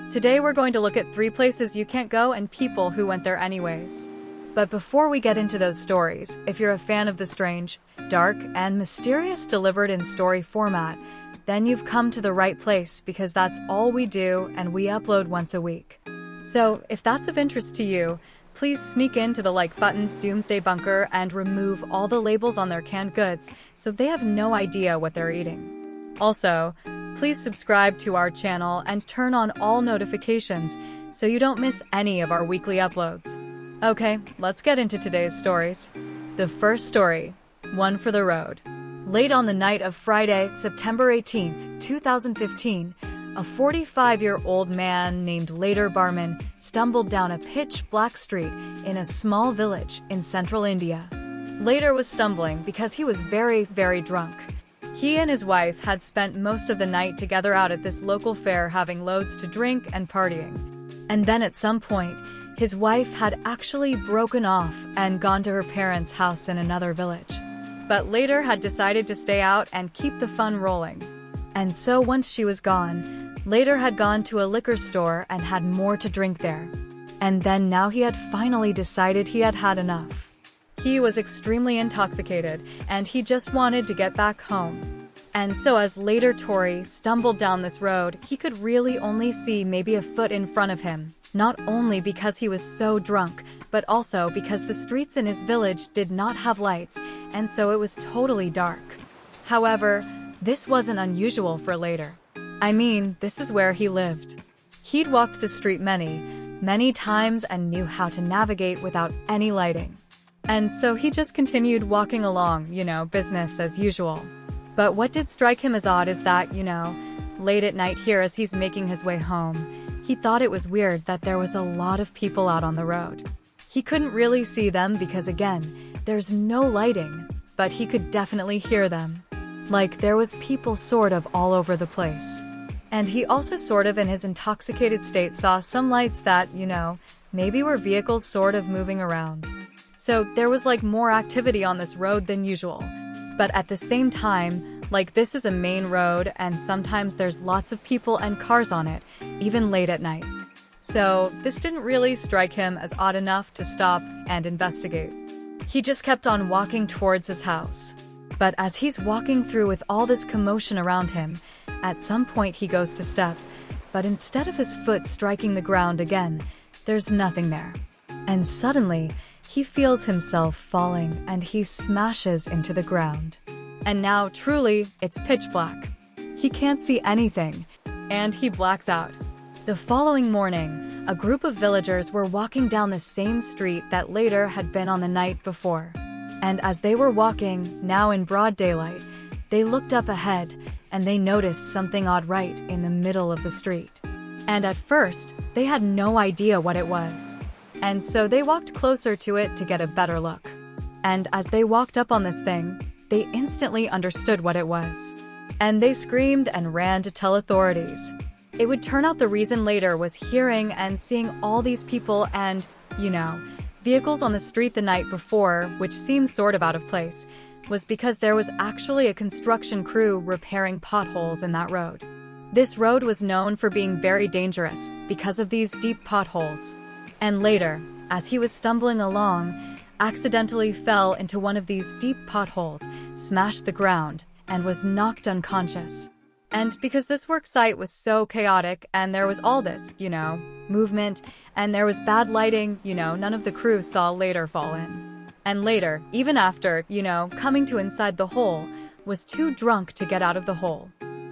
Today we're going to look at 3 places you can't go and people who went there anyways. But before we get into those stories, if you're a fan of the strange, dark, and mysterious delivered in story format, then you've come to the right place because that's all we do and we upload once a week. So, if that's of interest to you, please sneak into the like button's doomsday bunker and remove all the labels on their canned goods so they have no idea what they're eating. Also, please subscribe to our channel and turn on all notifications so you don't miss any of our weekly uploads. Okay, let's get into today's stories. The first story, one for the road. Late on the night of Friday, September 18th, 2015, a 45-year-old man named Later Barman stumbled down a pitch-black street in a small village in central India. Later was stumbling because he was very, very drunk. He and his wife had spent most of the night together out at this local fair having loads to drink and partying. And then at some point, his wife had actually broken off and gone to her parents' house in another village. But Later had decided to stay out and keep the fun rolling. And so once she was gone, Later had gone to a liquor store and had more to drink there. And then now he had finally decided he had had enough. He was extremely intoxicated, and he just wanted to get back home. And so as Later Tory stumbled down this road, he could really only see maybe a foot in front of him, not only because he was so drunk, but also because the streets in his village did not have lights, and so it was totally dark. However, this wasn't unusual for Later. I mean, this is where he lived. He'd walked the street many times and knew how to navigate without any lighting. And so he just continued walking along, business as usual. But what did strike him as odd is that, late at night here as he's making his way home, he thought it was weird that there was a lot of people out on the road. He couldn't really see them because, again, there's no lighting, but he could definitely hear them. Like, there was people sort of all over the place. And he also sort of in his intoxicated state saw some lights that, maybe were vehicles sort of moving around. So there was like more activity on this road than usual. But at the same time, like this is a main road and sometimes there's lots of people and cars on it, even late at night. So this didn't really strike him as odd enough to stop and investigate. He just kept on walking towards his house. But as he's walking through with all this commotion around him, at some point he goes to step, but instead of his foot striking the ground again, there's nothing there. And suddenly, he feels himself falling and he smashes into the ground. And now, truly, it's pitch black. He can't see anything, and he blacks out. The following morning, a group of villagers were walking down the same street that Later had been on the night before. And as they were walking, now in broad daylight, they looked up ahead and they noticed something odd right in the middle of the street. And at first, they had no idea what it was. And so they walked closer to it to get a better look. And as they walked up on this thing, they instantly understood what it was. And they screamed and ran to tell authorities. It would turn out the reason Later was hearing and seeing all these people and, vehicles on the street the night before, which seems sort of out of place, was because there was actually a construction crew repairing potholes in that road. This road was known for being very dangerous because of these deep potholes. And Later, as he was stumbling along, accidentally fell into one of these deep potholes, smashed the ground, and was knocked unconscious. And because this work site was so chaotic and there was all this, movement, and there was bad lighting, none of the crew saw Later fall in. And Later, even after, coming to inside the hole, was too drunk to get out of the hole.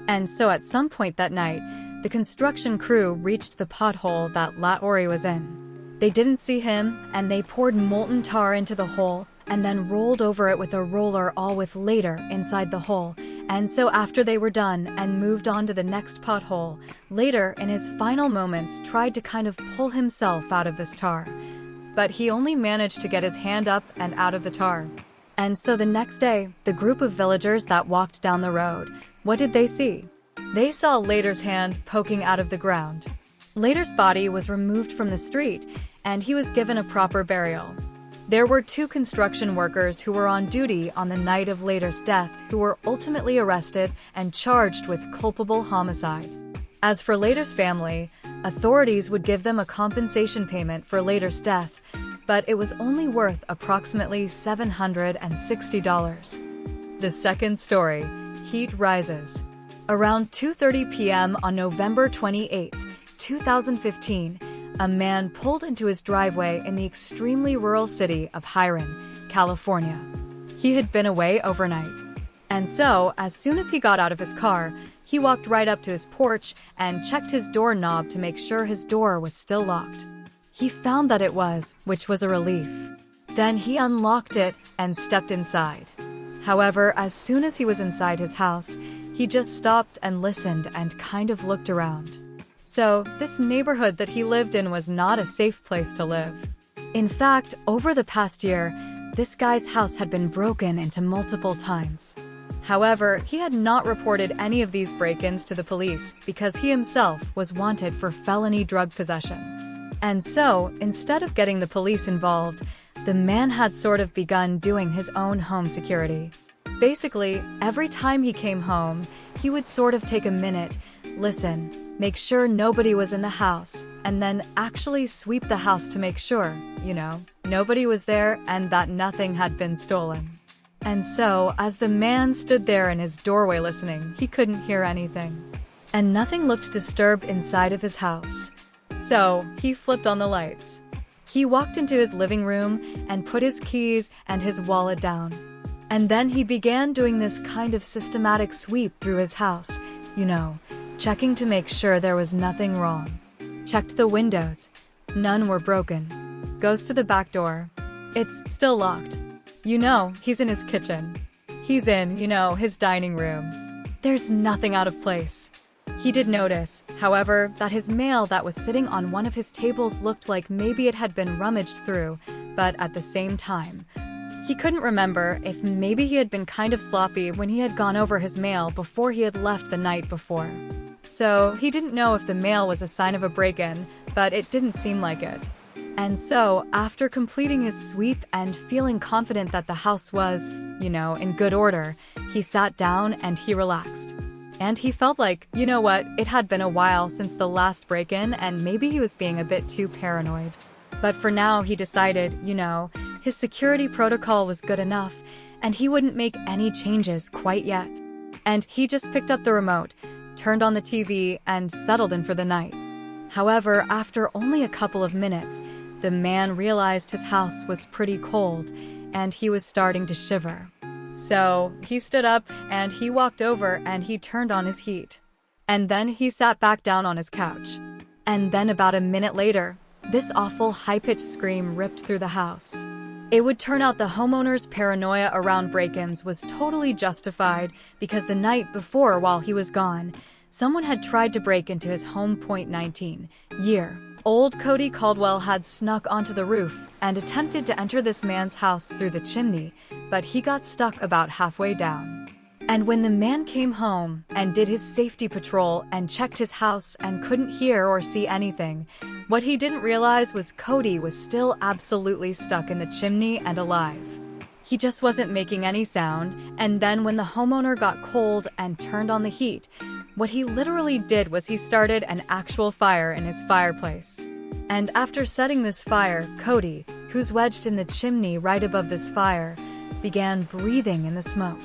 And so at some point that night, the construction crew reached the pothole that Latori was in. They didn't see him, and they poured molten tar into the hole, and then rolled over it with a roller all with Later inside the hole. And so after they were done and moved on to the next pothole, Later, in his final moments, tried to kind of pull himself out of this tar. But he only managed to get his hand up and out of the tar. And so the next day, the group of villagers that walked down the road, what did they see? They saw Later's hand poking out of the ground. Later's body was removed from the street, and he was given a proper burial. There were 2 construction workers who were on duty on the night of Later's death who were ultimately arrested and charged with culpable homicide. As for Later's family, Authorities would give them a compensation payment for Later's death, but it was only worth approximately $760. The second story, heat rises. Around 2:30 p.m. on November 28, 2015, a man pulled into his driveway in the extremely rural city of Hiron, California. He had been away overnight. And so, as soon as he got out of his car, he walked right up to his porch and checked his doorknob to make sure his door was still locked. He found that it was, which was a relief. Then he unlocked it and stepped inside. However, as soon as he was inside his house, he just stopped and listened and kind of looked around. So, this neighborhood that he lived in was not a safe place to live. In fact, over the past year, this guy's house had been broken into multiple times. However, he had not reported any of these break-ins to the police because he himself was wanted for felony drug possession. And so, instead of getting the police involved, the man had sort of begun doing his own home security. Basically, every time he came home, he would sort of take a minute, listen, make sure nobody was in the house, and then actually sweep the house to make sure, nobody was there and that nothing had been stolen. And so, as the man stood there in his doorway listening, he couldn't hear anything. And nothing looked disturbed inside of his house. So, he flipped on the lights. He walked into his living room and put his keys and his wallet down. And then he began doing this kind of systematic sweep through his house, checking to make sure there was nothing wrong. Checked the windows. None were broken. Goes to the back door. It's still locked. He's in his kitchen. He's in, his dining room. There's nothing out of place. He did notice, however, that his mail that was sitting on one of his tables looked like maybe it had been rummaged through, but at the same time, he couldn't remember if maybe he had been kind of sloppy when he had gone over his mail before he had left the night before. So he didn't know if the mail was a sign of a break-in, but it didn't seem like it. And so, after completing his sweep and feeling confident that the house was, in good order, he sat down and he relaxed. And he felt like, it had been a while since the last break-in and maybe he was being a bit too paranoid. But for now, he decided, his security protocol was good enough and he wouldn't make any changes quite yet. And he just picked up the remote, turned on the TV, and settled in for the night. However, after only a couple of minutes, the man realized his house was pretty cold, and he was starting to shiver. So, he stood up, and he walked over, and he turned on his heat. And then he sat back down on his couch. And then about a minute later, this awful high-pitched scream ripped through the house. It would turn out the homeowner's paranoia around break-ins was totally justified because the night before, while he was gone, someone had tried to break into his home. 19-year-old Cody Caldwell had snuck onto the roof and attempted to enter this man's house through the chimney, but he got stuck about halfway down. And when the man came home and did his safety patrol and checked his house and couldn't hear or see anything, what he didn't realize was Cody was still absolutely stuck in the chimney and alive. He just wasn't making any sound, and then when the homeowner got cold and turned on the heat, what he literally did was he started an actual fire in his fireplace. And after setting this fire, Cody, who's wedged in the chimney right above this fire, began breathing in the smoke.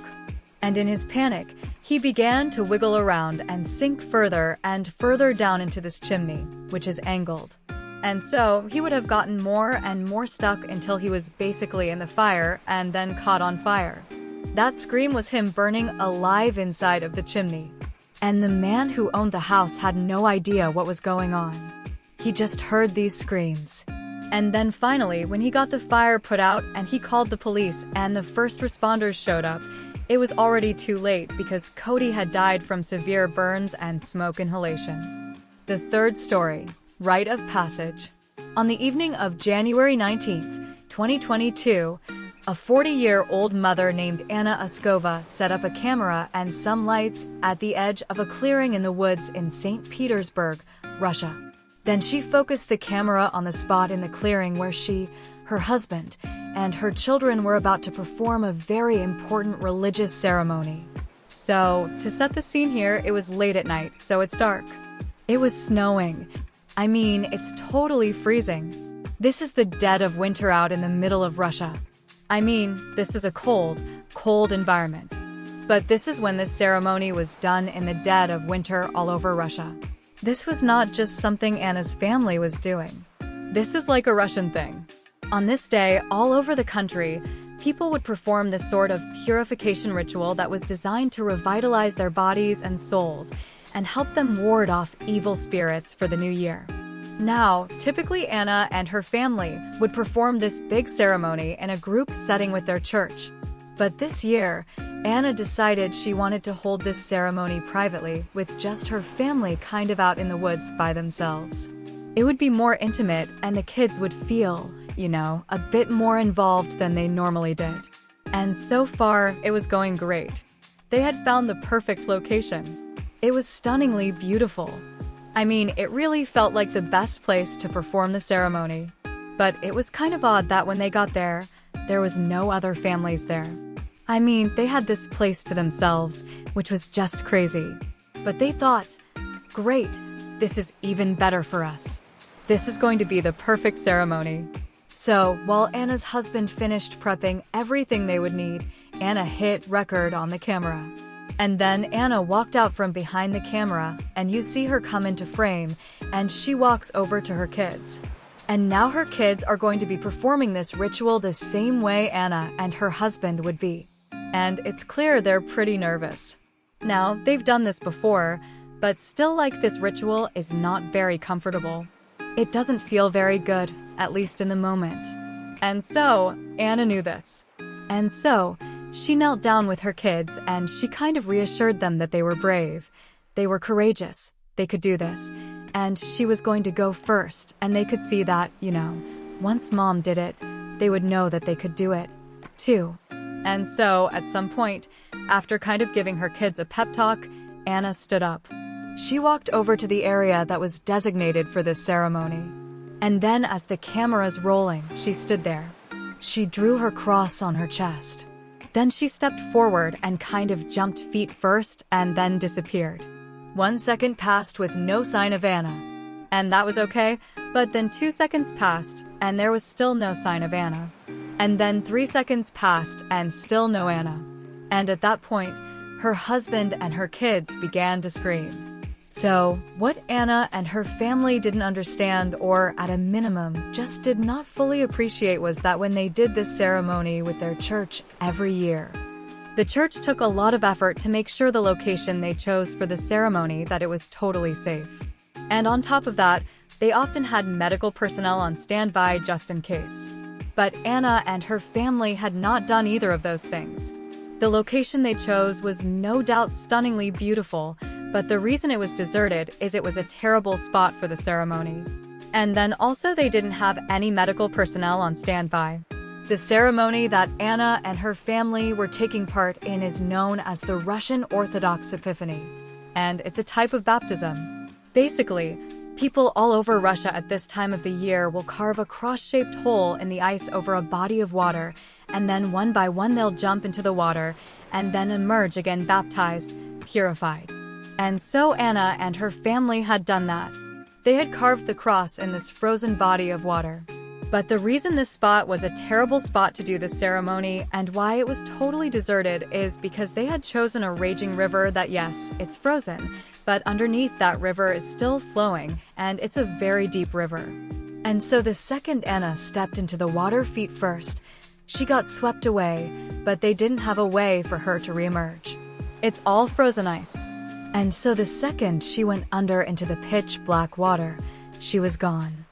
And in his panic, he began to wiggle around and sink further and further down into this chimney, which is angled. And so, he would have gotten more and more stuck until he was basically in the fire and then caught on fire. That scream was him burning alive inside of the chimney. And the man who owned the house had no idea what was going on. He just heard these screams. And then finally, when he got the fire put out and he called the police and the first responders showed up, it was already too late because Cody had died from severe burns and smoke inhalation. The third story, rite of passage. On the evening of January 19, 2022, a 40-year-old mother named Anna Uskova set up a camera and some lights at the edge of a clearing in the woods in St. Petersburg, Russia. Then she focused the camera on the spot in the clearing where she, her husband, and her children were about to perform a very important religious ceremony. So, to set the scene here, it was late at night, so it's dark. It was snowing, I mean, it's totally freezing. This is the dead of winter out in the middle of Russia. I mean, this is a cold, cold environment. But this is when this ceremony was done in the dead of winter all over Russia. This was not just something Anna's family was doing. This is like a Russian thing. On this day, all over the country, people would perform this sort of purification ritual that was designed to revitalize their bodies and souls and help them ward off evil spirits for the new year. Now, typically Anna and her family would perform this big ceremony in a group setting with their church. But this year, Anna decided she wanted to hold this ceremony privately with just her family kind of out in the woods by themselves. It would be more intimate and the kids would feel, a bit more involved than they normally did. And so far, it was going great. They had found the perfect location. It was stunningly beautiful. I mean, it really felt like the best place to perform the ceremony. But it was kind of odd that when they got there, there was no other families there. I mean, they had this place to themselves, which was just crazy. But they thought, great, this is even better for us. This is going to be the perfect ceremony. So, while Anna's husband finished prepping everything they would need, Anna hit record on the camera. And then Anna walked out from behind the camera, and you see her come into frame, and she walks over to her kids. And now her kids are going to be performing this ritual the same way Anna and her husband would be. And it's clear they're pretty nervous. Now, they've done this before, but still this ritual is not very comfortable. It doesn't feel very good, at least in the moment. And so, Anna knew this. And so, she knelt down with her kids and she kind of reassured them that they were brave. They were courageous. They could do this. And she was going to go first, and they could see that, once Mom did it, they would know that they could do it, too. And so, at some point, after kind of giving her kids a pep talk, Anna stood up. She walked over to the area that was designated for this ceremony. And then as the camera's rolling, she stood there. She drew her cross on her chest. Then she stepped forward and kind of jumped feet first and then disappeared. 1 second passed with no sign of Anna. And that was okay, but then 2 seconds passed and there was still no sign of Anna. And then 3 seconds passed and still no Anna. And at that point, her husband and her kids began to scream. So, what Anna and her family didn't understand, or at a minimum, just did not fully appreciate, was that when they did this ceremony with their church every year, the church took a lot of effort to make sure the location they chose for the ceremony that it was totally safe. And on top of that, they often had medical personnel on standby just in case. But Anna and her family had not done either of those things. The location they chose was no doubt stunningly beautiful, but the reason it was deserted is it was a terrible spot for the ceremony. And then also they didn't have any medical personnel on standby. The ceremony that Anna and her family were taking part in is known as the Russian Orthodox Epiphany, and it's a type of baptism. Basically, people all over Russia at this time of the year will carve a cross-shaped hole in the ice over a body of water, and then one by one they'll jump into the water, and then emerge again baptized, purified. And so Anna and her family had done that. They had carved the cross in this frozen body of water. But the reason this spot was a terrible spot to do the ceremony and why it was totally deserted is because they had chosen a raging river that, yes, it's frozen, but underneath that river is still flowing, and it's a very deep river. And so the second Anna stepped into the water feet first, she got swept away, but they didn't have a way for her to reemerge. It's all frozen ice. And so the second she went under into the pitch black water, she was gone.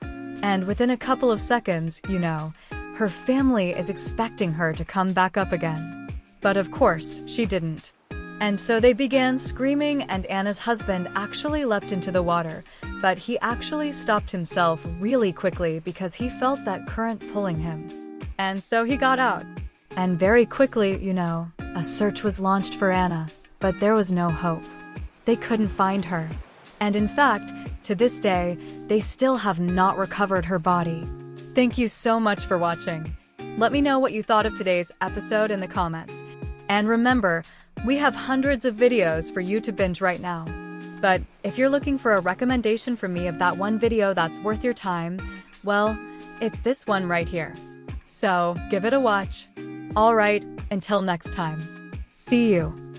And within a couple of seconds, her family is expecting her to come back up again. But of course, she didn't. And so they began screaming, and Anna's husband actually leapt into the water, but he actually stopped himself really quickly because he felt that current pulling him. And so he got out. And very quickly, a search was launched for Anna, but there was no hope. They couldn't find her. And in fact, to this day, they still have not recovered her body. Thank you so much for watching. Let me know what you thought of today's episode in the comments. And remember, we have hundreds of videos for you to binge right now. But if you're looking for a recommendation from me of that one video that's worth your time, well, it's this one right here. So give it a watch. Alright, until next time. See you.